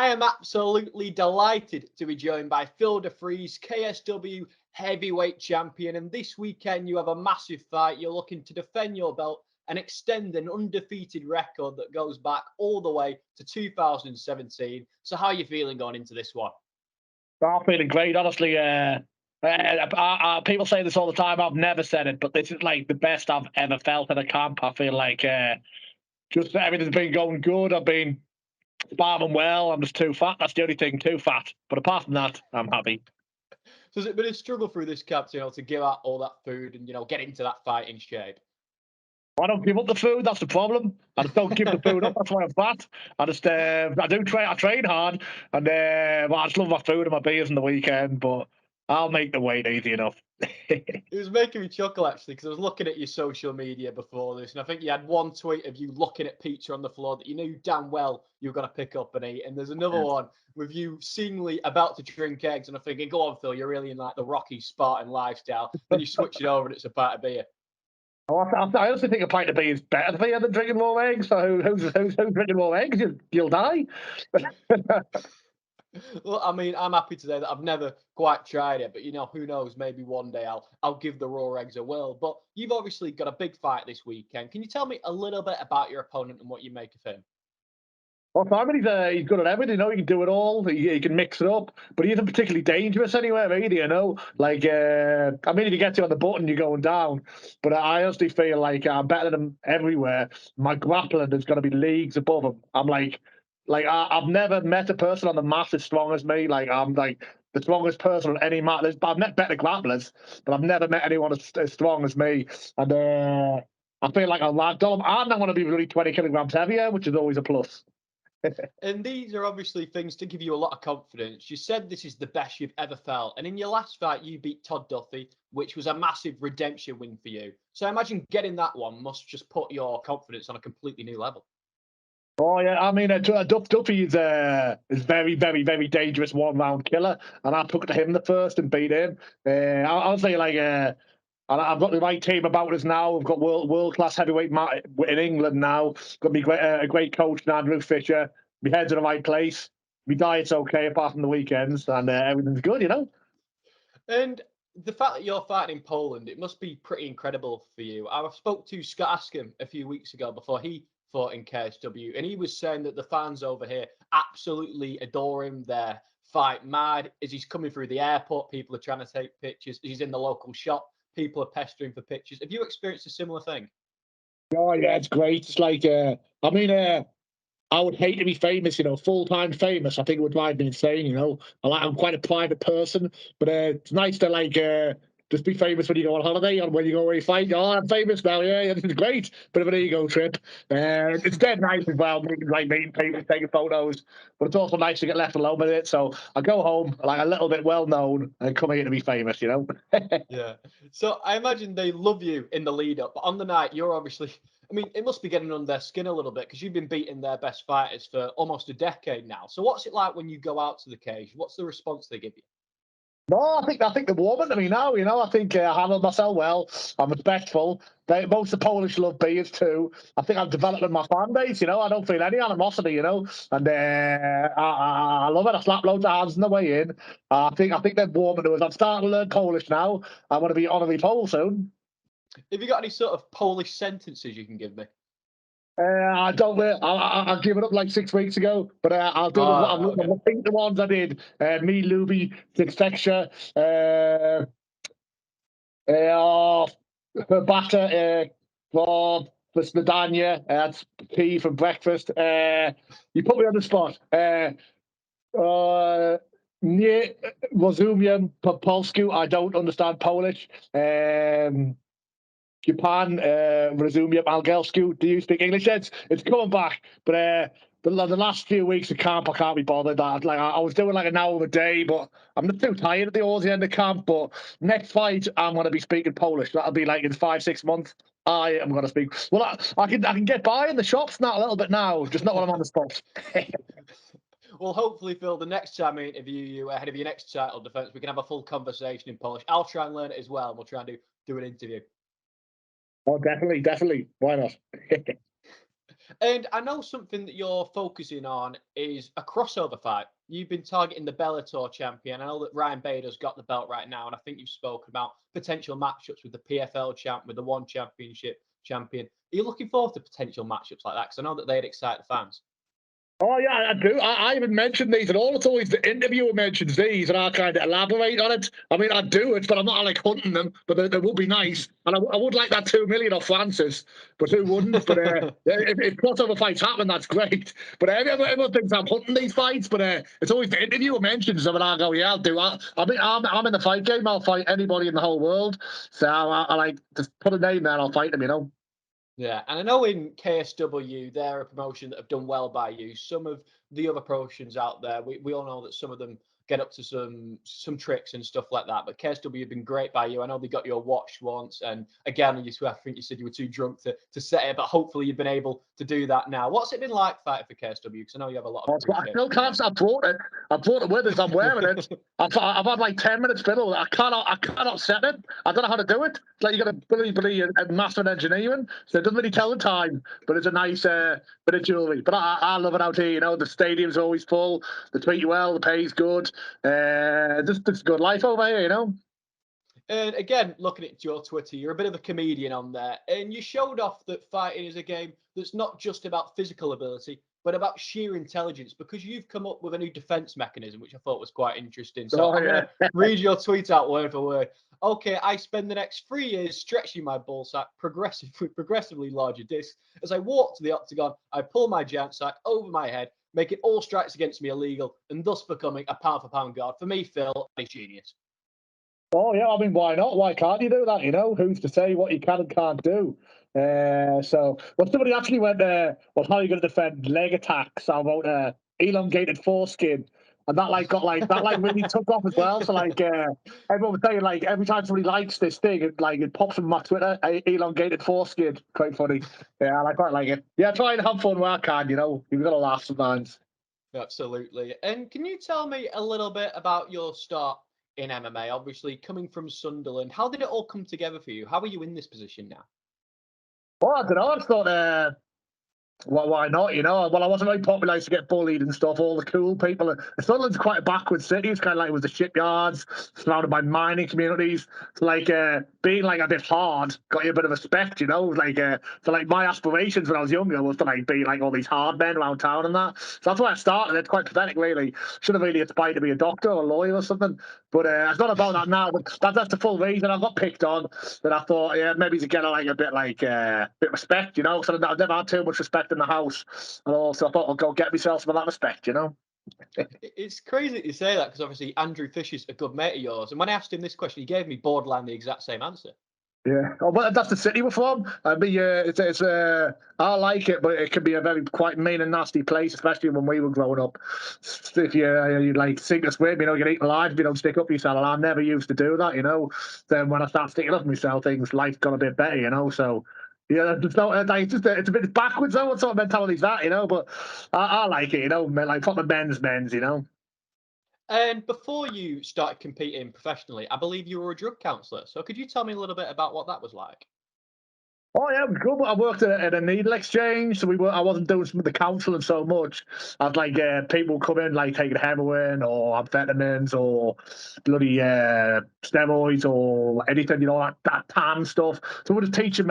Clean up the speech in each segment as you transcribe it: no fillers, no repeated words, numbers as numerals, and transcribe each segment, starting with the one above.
I am absolutely delighted to be joined by Phil DeFries, KSW Heavyweight Champion. And this weekend, you have a massive fight. You're looking to defend your belt and extend an undefeated record that goes back all the way to 2017. So, how are you feeling going into this one? I'm feeling great, honestly. People say this all the time. I've never said it, but this is like the best I've ever felt in a camp. I feel like just everything's been going good. I've been sparring well. I'm just too fat. That's the only thing, too fat. But apart from that, I'm happy. So, has it been a struggle through this camp, to give out all that food and, get into that fighting shape? I don't give up the food. That's the problem. I just don't give the food up. That's why I'm fat. I just, I do train. I train hard, and well, I just love my food and my beers on the weekend. But I'll make the weight easy enough. It was making me chuckle actually because I was looking at your social media before this, and I think you had one tweet of you looking at pizza on the floor that you knew damn well you were going to pick up and eat, and there's another one with you seemingly about to drink eggs, and I'm thinking, go on, Phil, you're really in like the Rocky Spartan lifestyle. Then you switch it over and it's a pint of beer. I also think a pint of beer is better for you than drinking more eggs. So who's drinking more eggs? You'll die. Well, I mean, I'm happy today that I've never quite tried it, but who knows? Maybe one day I'll give the raw eggs a whirl. But you've obviously got a big fight this weekend. Can you tell me a little bit about your opponent and what you make of him? Well, Simon, he's good at everything. He can do it all. He can mix it up, but he isn't particularly dangerous anywhere, really. Like, I mean, if you get to on the button, you're going down. But I honestly feel like I'm better than him everywhere. My grappling is going to be leagues above him. I'm I've never met a person on the mat as strong as me. Like, I'm like the strongest person on any mat. I've met better grapplers, but I've never met anyone as strong as me. And I feel like I'm ragdoll. And I'm going to be really 20 kilograms heavier, which is always a plus. And these are obviously things to give you a lot of confidence. You said this is the best you've ever felt. And in your last fight, you beat Todd Duffy, which was a massive redemption win for you. So I imagine getting that one must just put your confidence on a completely new level. Oh yeah, I mean, Duffy is very, very, very dangerous one-round killer, and I took it to him the first and beat him. I'll say I've got the right team about us now. We've got world class heavyweight in England now. Got me a great coach, Andrew Fisher. My head's in the right place. My diet's okay apart from the weekends, and everything's good. And the fact that you're fighting in Poland, it must be pretty incredible for you. I spoke to Scott Askham a few weeks ago before he fought in KSW, and he was saying that the fans over here absolutely adore him. They're fight mad. As he's coming through the airport, people are trying to take pictures. As he's in the local shop, people are pestering for pictures. Have you experienced a similar thing? Oh yeah, it's great. It's like I would hate to be famous, full-time famous. I think it would drive me insane, I'm quite a private person, but it's nice to just be famous when you go on holiday and when you go away fight. Oh, I'm famous now, yeah, this is great. Bit of an ego trip. It's dead nice as well, meeting people, taking photos, but it's also nice to get left alone with it. So I go home like a little bit well known and come here to be famous, Yeah. So I imagine they love you in the lead up, but on the night, you're obviously, I mean, it must be getting under their skin a little bit because you've been beating their best fighters for almost a decade now. So what's it like when you go out to the cage? What's the response they give you? No, I think they're warming to me now. I think I handled myself well. I'm respectful. Most of the Polish love beers too. I think I'm developing my fan base. I don't feel any animosity. And I love it. I slap loads of hands on the way in. I think they're warming to us. I'm starting to learn Polish now. I want to be honorary Pole soon. Have you got any sort of Polish sentences you can give me? I don't. I give it up like 6 weeks ago, but I'll do. Okay. I think the ones I did. Me, Luby, Fixture, Herbata, for Snadania, that's tea for breakfast. You put me on the spot. Nie rozumiem po polsku. I don't understand Polish. Japan, rozumiem angielsku. Do you speak English? It's coming back, but the last few weeks of camp, I can't be bothered. I was doing like an hour a day, but I'm not too tired towards the end of camp. But next fight, I'm going to be speaking Polish. That'll be like in 5-6 months. I am going to speak. Well, I can get by in the shops now a little bit now, just not when I'm on the spot. Well, hopefully, Phil, the next time I interview you ahead of your next title defense, we can have a full conversation in Polish. I'll try and learn it as well, and we'll try and do an interview. Oh, definitely. Why not? And I know something that you're focusing on is a crossover fight. You've been targeting the Bellator champion. I know that Ryan Bader's got the belt right now, and I think you've spoken about potential matchups with the PFL champ, with the One Championship champion. Are you looking forward to potential matchups like that? Because I know that they'd excite the fans. Oh yeah, I do. I even mentioned these at all. It's always the interviewer mentions these, and I kind of elaborate on it. I mean, I do it, but I'm not like hunting them. But they would be nice, and I would like that 2 million off Francis, but who wouldn't? But if crossover fights happen, that's great. But everyone thinks I'm hunting these fights, but it's always the interviewer mentions them, and I go, yeah, I'll do. I mean, I'm in the fight game. I'll fight anybody in the whole world. So I like just put a name there, and I'll fight them. You know. Yeah, and I know in KSW, they're a promotion that have done well by you. Some of the other promotions out there, we all know that some of them get up to some tricks and stuff like that. But KSW have been great by you. I know they got you a watch once, and again, I think you said you were too drunk to set it, but hopefully you've been able to do that now. What's it been like fighting for KSW? Because I know you have a lot of I appreciation. still can't. I brought it. I brought it with us. I'm wearing it. I've had like 10 minutes fiddle. I cannot set it. I don't know how to do it. It's like you got to really a master in engineering, so it doesn't really tell the time. But it's a nice bit of jewelry. But I love it out here. You know, the stadium's always full. They treat you well. The pay's good. Just a good life over here. You know. And again, looking at your Twitter, you're a bit of a comedian on there, and you showed off that fighting is a game that's not just about physical ability, but about sheer intelligence, because you've come up with a new defense mechanism, which I thought was quite interesting. So Oh I'm going yeah. to read your tweet out word for word. Okay, I spend the next 3 years stretching my ball sack progressively larger discs. As I walk to the octagon, I pull my giant sack over my head, making all strikes against me illegal, and thus becoming a pound for pound guard. For me, Phil, he's genius. Oh yeah, I mean, why not? Why can't you do that? You know, who's to say what you can and can't do? Well, somebody actually went, well, how are you going to defend leg attacks about elongated foreskin? And that like really took off as well. So everyone was saying like every time somebody likes this thing, it pops on my Twitter, elongated foreskin. Quite funny. Yeah, I quite like it. Yeah, try and have fun where I can. You know, you've got to laugh sometimes. Absolutely. And can you tell me a little bit about your start in MMA? Obviously, coming from Sunderland, how did it all come together for you? How are you in this position now? Well, I don't know. I just thought well, why not? You know, well, I wasn't very popular. I used to get bullied and stuff. All the cool people. Sunderland's quite a backward city. It's kind of like it was the shipyards, surrounded by mining communities. It's like being like a bit hard got you a bit of respect. You know, so like my aspirations when I was younger was to like be like all these hard men around town and that. So that's why I started. It's quite pathetic, really. Should have really aspired to be a doctor or a lawyer or something. But it's not about that now. But that's the full reason I got picked on. But I thought, yeah, maybe to get like a bit bit respect, you know. So I've never had too much respect in the house, and also I thought I'll go get myself some of that respect, you know. It's crazy that you say that because obviously Andrew Fisher's a good mate of yours. And when I asked him this question, he gave me borderline the exact same answer. Yeah, oh, but that's the city we're from. I mean, I like it, but it can be a very quite mean and nasty place, especially when we were growing up. If you like sink or swim, you know, you get eaten alive if you don't stick up for yourself. And I never used to do that, you know. Then when I start sticking up for myself, life got a bit better, you know. So yeah, there's no, it's a bit backwards. Though. What sort of mentality is that, you know? But I like it, you know. Like proper men's, you know. And before you started competing professionally, I believe you were a drug counselor. So could you tell me a little bit about what that was like? Oh yeah, it was good. But I worked at a needle exchange, so I wasn't doing some of the counselling so much. I'd like people come in like taking heroin or amphetamines or bloody steroids or anything, you know, that tan stuff. So we'd just teach them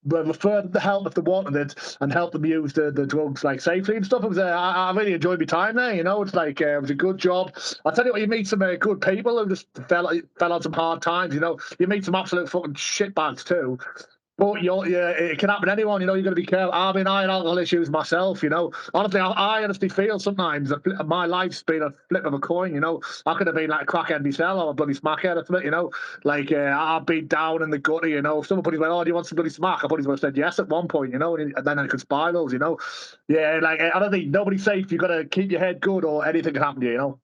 refer them to help if they wanted it and help them use the drugs like safely and stuff. It was I really enjoyed my time there. You know, it's like it was a good job. I tell you what, you meet some good people who just fell on some hard times. You know, you meet some absolute fucking shitbags too. But yeah, it can happen to anyone. You know, you've got to be careful. I mean, I had alcohol issues myself. You know, honestly, I honestly feel sometimes that my life's been a flip of a coin. You know, I could have been like a crackhead myself or a bloody smackhead or something. You know, I've been down in the gutter. You know, if somebody's like, "Oh, do you want some bloody smack?" I probably would have said yes at one point. You know, and then it could spiral. You know, yeah, like I don't think nobody's safe. You've got to keep your head good, or anything can happen to you. You know.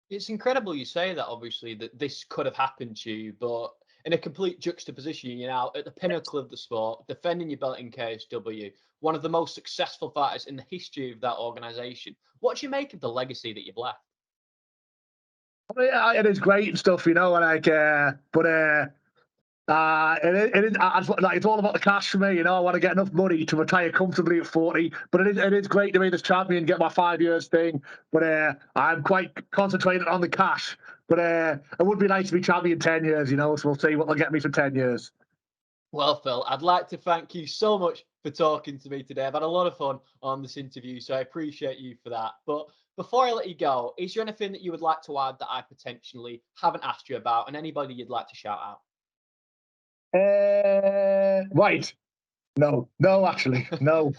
It's incredible you say that, obviously, that this could have happened to you, but in a complete juxtaposition, you're now at the pinnacle of the sport, defending your belt in KSW, one of the most successful fighters in the history of that organization. What do you make of the legacy that you've left? Yeah, it is great and stuff, you know, but Like, it's all about the cash for me. You know, I want to get enough money to retire comfortably at 40. But it is great to be this champion, get my 5 years thing. But I'm quite concentrated on the cash. But it would be nice to be champion 10 years, you know, so we'll see what they'll get me for 10 years. Well, Phil, I'd like to thank you so much for talking to me today. I've had a lot of fun on this interview, so I appreciate you for that. But before I let you go, is there anything that you would like to add that I potentially haven't asked you about, and anybody you'd like to shout out? Right. No, actually. No.